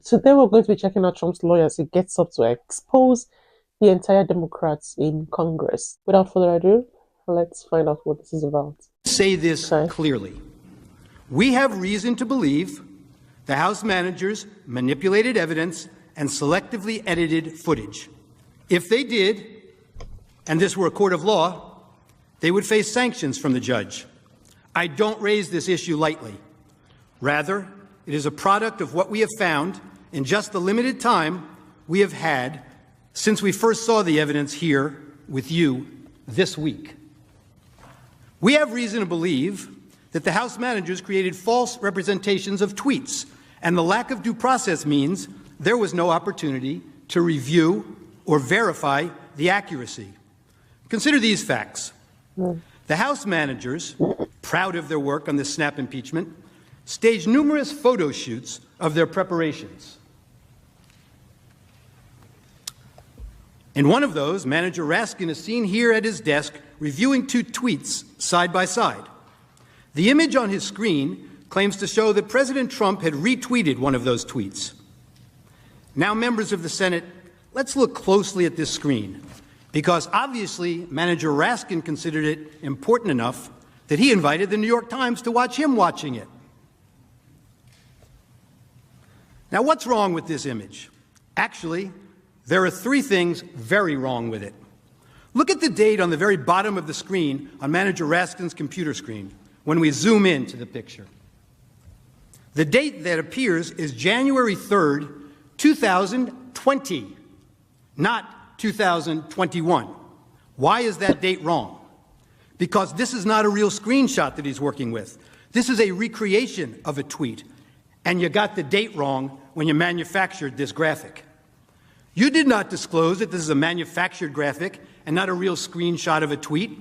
Today we're going to be checking out Trump's lawyer as he gets up to expose the entire Democrats in Congress. Without further ado, let's find out what this is about. Say this clearly. We have reason to believe the House managers manipulated evidence and selectively edited footage. If they did, and this were a court of law, they would face sanctions from the judge. I don't raise this issue lightly. Rather, it is a product of what we have found in just the limited time we have had since we first saw the evidence here with you this week. We have reason to believe that the House managers created false representations of tweets, and the lack of due process means there was no opportunity to review or verify the accuracy. Consider these facts. The House managers, proud of their work on this snap impeachment, staged numerous photo shoots of their preparations. In one of those, Manager Raskin is seen here at his desk reviewing two tweets side by side. The image on his screen claims to show that President Trump had retweeted one of those tweets. Now, members of the Senate, let's look closely at this screen, because obviously Manager Raskin considered it important enough that he invited the New York Times to watch him watching it. Now, what's wrong with this image? Actually, there are three things very wrong with it. Look at the date on the very bottom of the screen on Manager Raskin's computer screen when we zoom into the picture. The date that appears is January 3rd, 2020, not 2021. Why is that date wrong? Because this is not a real screenshot that he's working with. This is a recreation of a tweet, and you got the date wrong when you manufactured this graphic. You did not disclose that this is a manufactured graphic and not a real screenshot of a tweet.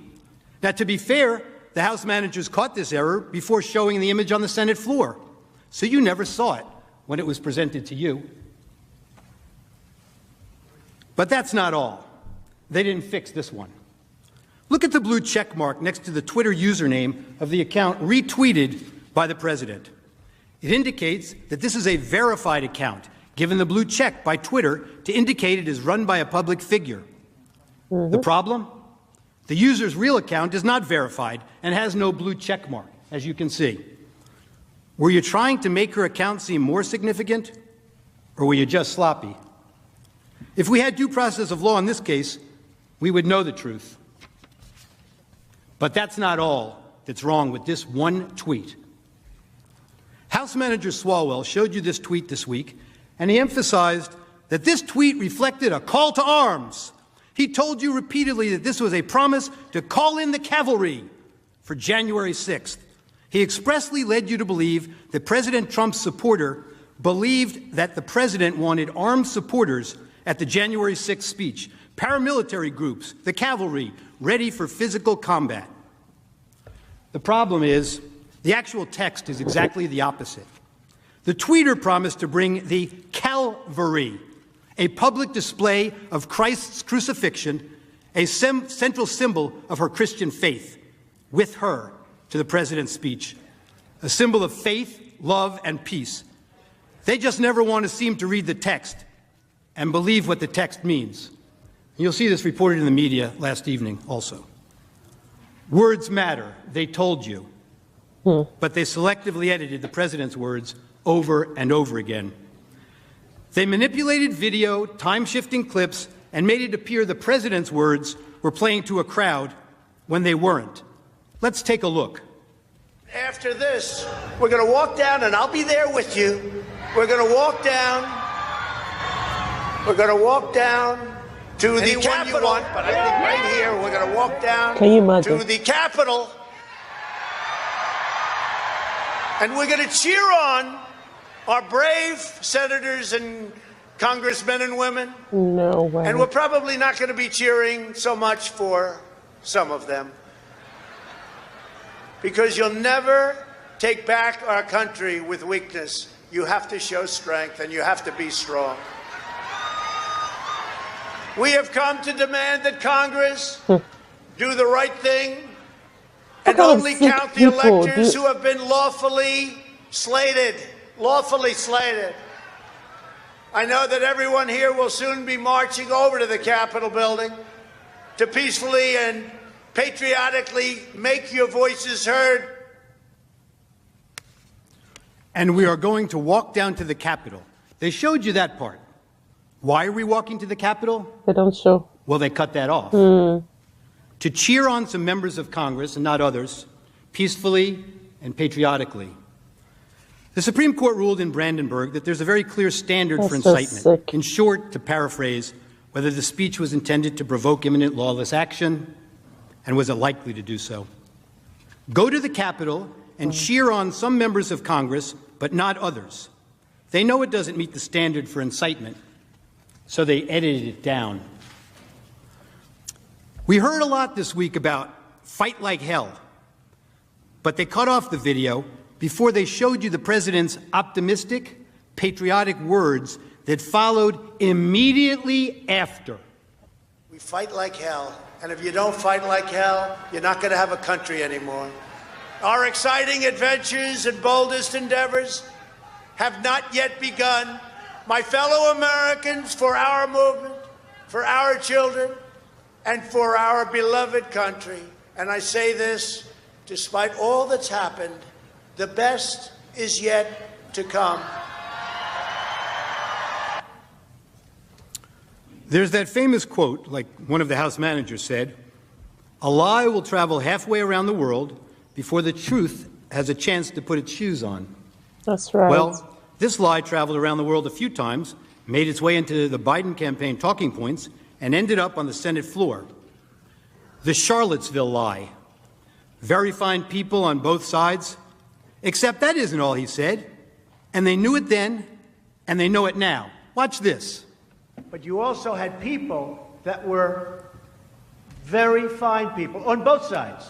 Now, to be fair, the House managers caught this error before showing the image on the Senate floor, so you never saw it when it was presented to you. But that's not all. They didn't fix this one. Look at the blue check mark next to the Twitter username of the account retweeted by the president. It indicates that this is a verified account, given the blue check by Twitter to indicate it is run by a public figure. The problem? The user's real account is not verified and has no blue check mark, as you can see. Were you trying to make her account seem more significant, or were you just sloppy? If we had due process of law in this case, we would know the truth. But that's not all that's wrong with this one tweet. House Manager Swalwell showed you this tweet this week, and he emphasized that this tweet reflected a call to arms. He told you repeatedly that this was a promise to call in the cavalry for January 6th. He expressly led you to believe that President Trump's supporter believed that the president wanted armed supporters at the January 6th speech, paramilitary groups, the cavalry, ready for physical combat. The problem is, the actual text is exactly the opposite. The tweeter promised to bring the Calvary, a public display of Christ's crucifixion, a central symbol of her Christian faith, with her to the president's speech, a symbol of faith, love, and peace. They just never want to seem to read the text and believe what the text means. You'll see this reported in the media last evening also. Words matter, they told you, but they selectively edited the president's words over and over again. They manipulated video, time-shifting clips, and made it appear the president's words were playing to a crowd when they weren't. Let's take a look. After this, we're going to walk down, and I'll be there with you. We're going to walk down. We're going to walk down to the Capitol. But I think right here, we're going to walk down to the Capitol. And we're going to cheer on our brave senators and congressmen and women. No way. And we're probably not going to be cheering so much for some of them. Because you'll never take back our country with weakness. You have to show strength, and you have to be strong. We have come to demand that Congress do the right thing and only count the electors who have been lawfully slated. I know that everyone here will soon be marching over to the Capitol building to peacefully and patriotically make your voices heard. And we are going to walk down to the Capitol. They showed you that part. Why are we walking to the Capitol? They don't show. Well, they cut that off. To cheer on some members of Congress and not others, peacefully and patriotically. The Supreme Court ruled in Brandenburg that there's a very clear standard for That's so incitement. sick. In short, to paraphrase, whether the speech was intended to provoke imminent lawless action, and was it likely to do so. Go to the Capitol and cheer on some members of Congress, but not others. They know it doesn't meet the standard for incitement, so they edited it down. We heard a lot this week about fight like hell, but they cut off the video before they showed you the president's optimistic, patriotic words that followed immediately after. We fight like hell, and if you don't fight like hell, you're not going to have a country anymore. Our exciting adventures and boldest endeavors have not yet begun. My fellow Americans, for our movement, for our children, and for our beloved country, and I say this despite all that's happened, the best is yet to come. There's that famous quote, like one of the House managers said, "A lie will travel halfway around the world before the truth has a chance to put its shoes on." That's right. Well, this lie traveled around the world a few times, made its way into the Biden campaign talking points, and ended up on the Senate floor. The Charlottesville lie. Very fine people on both sides, except that isn't all he said. And they knew it then, and they know it now. Watch this. But you also had people that were very fine people on both sides.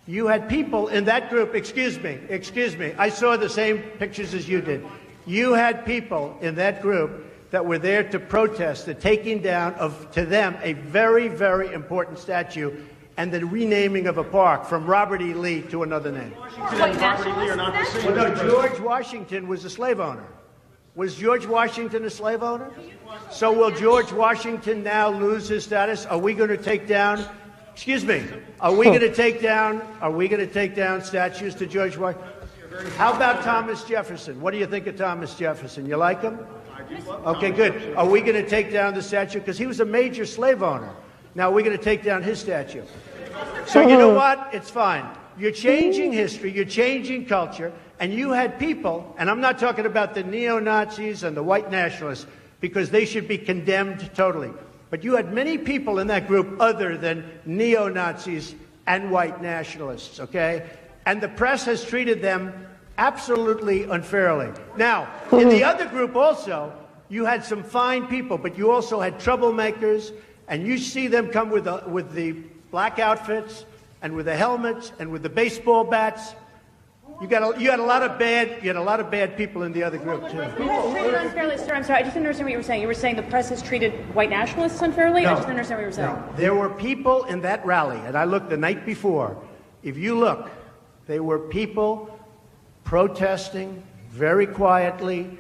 You had people in that group, excuse me, I saw the same pictures as you did. You had people in that group that were there to protest the taking down of, to them, a very, very important statue and the renaming of a park from Robert E. Lee to another name. Robert E. Lee are not the same. Well, no, George Washington was a slave owner. Was George Washington a slave owner? So will George Washington now lose his status? Are we going to take down, excuse me, are we going to take down statues to George Washington? How about Thomas Jefferson? What do you think of Thomas Jefferson? You like him? Okay, good. Are we going to take down the statue? Because he was a major slave owner. Now we're going to take down his statue. So you know what? It's fine. You're changing history, you're changing culture, and you had people, and I'm not talking about the neo-Nazis and the white nationalists, because they should be condemned totally. But you had many people in that group other than neo-Nazis and white nationalists, okay? And the press has treated them absolutely unfairly. Now, in the other group also, you had some fine people, but you also had troublemakers, and you see them come with the black outfits and with the helmets and with the baseball bats. You had a lot of bad people in the other group too. Treated unfairly, sir. I'm sorry, I just didn't understand what you were saying. You were saying the press has treated white nationalists unfairly? No, I just didn't understand what you were saying. No. There were people in that rally, and I looked the night before. If you look, there were people protesting very quietly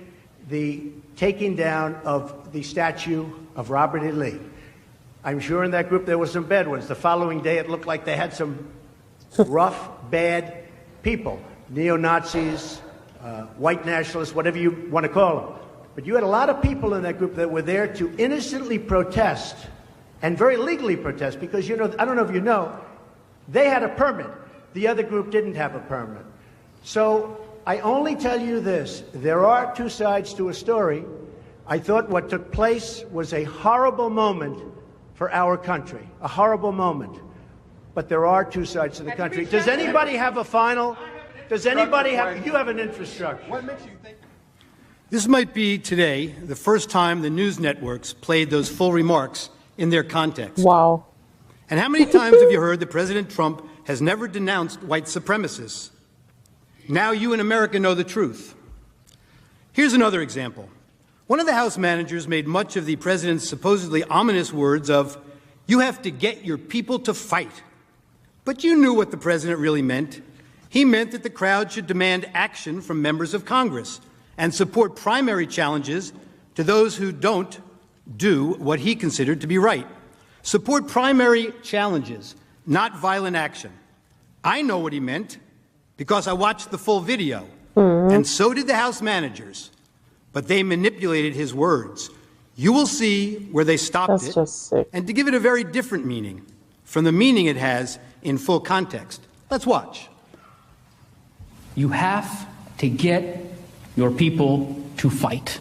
the taking down of the statue of Robert E. Lee. I'm sure in that group there were some bad ones. The following day it looked like they had some rough, bad people. Neo-Nazis, white nationalists, whatever you want to call them. But you had a lot of people in that group that were there to innocently protest and very legally protest because, you know, I don't know if you know, they had a permit. The other group didn't have a permit. So I only tell you this. There are two sides to a story. I thought what took place was a horrible moment for our country, a horrible moment. But there are two sides to the country. Does anybody have a final? Does anybody have? You have an infrastructure. What makes you think? This might be today the first time the news networks played those full remarks in their context. Wow. And how many times have you heard that President Trump has never denounced white supremacists? Now you in America know the truth. Here's another example. One of the House managers made much of the president's supposedly ominous words of, "You have to get your people to fight." But you knew what the president really meant. He meant that the crowd should demand action from members of Congress and support primary challenges to those who don't do what he considered to be right. Support primary challenges, not violent action. I know what he meant because I watched the full video, and so did the House managers, but they manipulated his words. You will see where they stopped That's just sick. and to give it a very different meaning from the meaning it has in full context. Let's watch. You have to get your people to fight.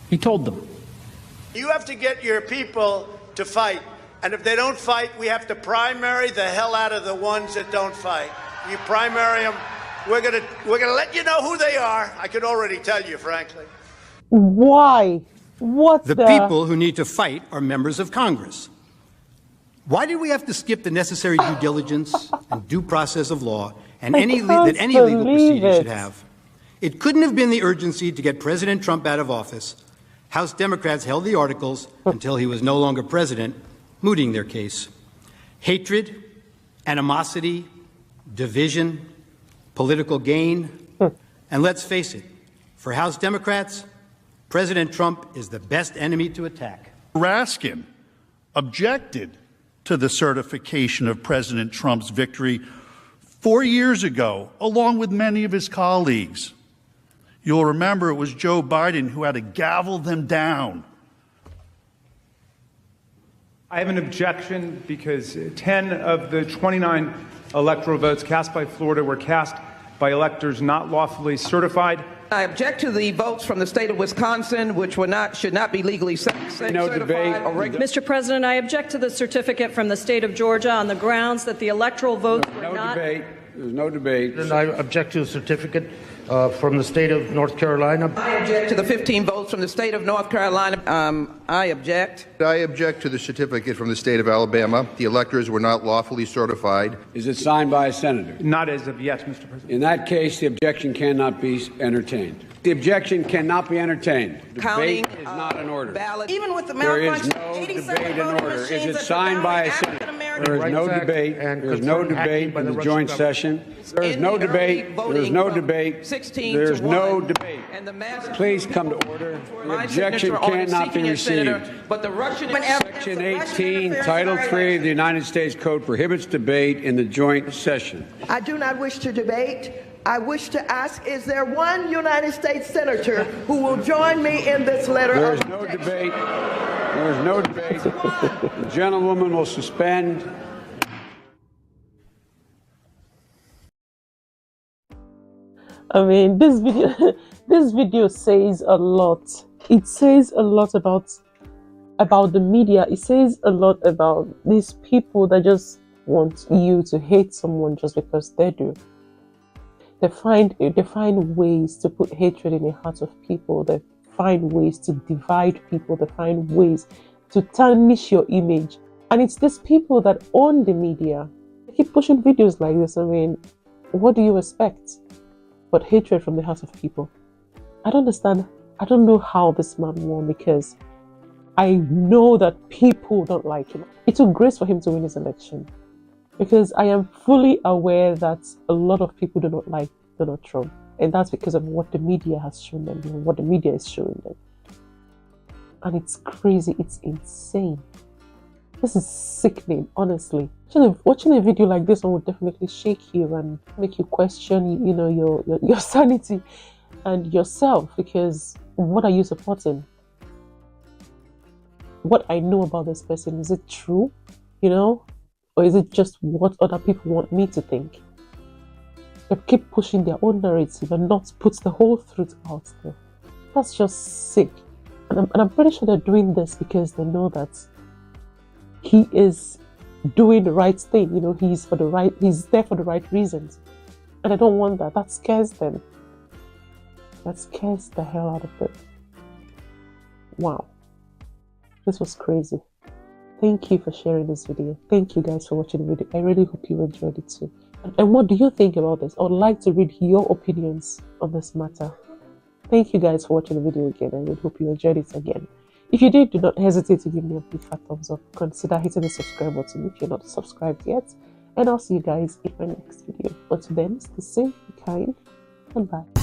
He told them. You have to get your people to fight. And if they don't fight, we have to primary the hell out of the ones that don't fight. You primary them, we're gonna let you know who they are. I can already tell you, frankly. Why? What The people who need to fight are members of Congress. Why did we have to skip the necessary due diligence and due process of law and any legal proceeding should have? It couldn't have been the urgency to get President Trump out of office. House Democrats held the articles until he was no longer president, mooting their case. Hatred, animosity, division, political gain, and let's face it, for House Democrats, President Trump is the best enemy to attack. Raskin objected to the certification of President Trump's victory 4 years ago, along with many of his colleagues. You'll remember it was Joe Biden who had to gavel them down. I have an objection because 10 of the 29 electoral votes cast by Florida were cast by electors not lawfully certified. I object to the votes from the state of Wisconsin, which should not be legally certified. No debate. Mr. President, I object to the certificate from the state of Georgia on the grounds that the electoral votes were not. Debate. There's no debate. And I object to the certificate from the state of North Carolina. I object to the 15 votes from the state of North Carolina. I object. I object to the certificate from the state of Alabama. The electors were not lawfully certified. Is it signed by a senator? Not as of yet, Mr. President. In that case, the objection cannot be entertained. The objection cannot be entertained. Counting Debate is not in order. Ballot. Even with the There is malfunction, no 87 debate in voting order. machines Is it that signed by a African senator? American There is no Rights Act debate. and There is no concern hacking debate by in the the Russian joint government. session. There is In no the debate. early There is voting no from debate. 16 There to is no 1. debate. And the mass Please come to order. The My objection signature on it cannot be seeking a senator, received. but the Russian Section 18, Title 3 of the United States Code prohibits debate in the joint session. I do not wish to debate. I wish to ask, is there one United States senator who will join me in this letter There of is no debate. There is no debate. The gentlewoman will suspend. I mean, this video this video says a lot. It says a lot about the media. It says a lot about these people that just want you to hate someone just because they do. They find ways to put hatred in the hearts of people. They find ways to divide people. They find ways to tarnish your image. And it's these people that own the media. They keep pushing videos like this. I mean, what do you expect? But hatred from the hearts of people. I don't understand. I don't know how this man won, because I know that people don't like him. It took grace for him to win his election, because I am fully aware that a lot of people do not like Donald Trump, and that's because of what the media has shown them, and what the media is showing them. And it's crazy. It's insane. This is sickening, honestly. Watching a video like this one would definitely shake you and make you question, you know, your sanity and yourself, because what are you supporting? What I know about this person, is it true? You know? Or is it just what other people want me to think? They keep pushing their own narrative and not put the whole truth out there. That's just sick. And I'm pretty sure they're doing this because they know that he is doing the right thing. You know, he's there for the right reasons. And I don't want that. That scares them. That scares the hell out of them. Wow. This was crazy. Thank you for sharing this video. Thank you guys for watching the video. I really hope you enjoyed it too. And what do you think about this? I would like to read your opinions on this matter. Thank you guys for watching the video again. I really hope you enjoyed it again. If you did, do not hesitate to give me a big fat thumbs up. Consider hitting the subscribe button if you're not subscribed yet. And I'll see you guys in my next video. Until then, stay safe, be kind, and bye.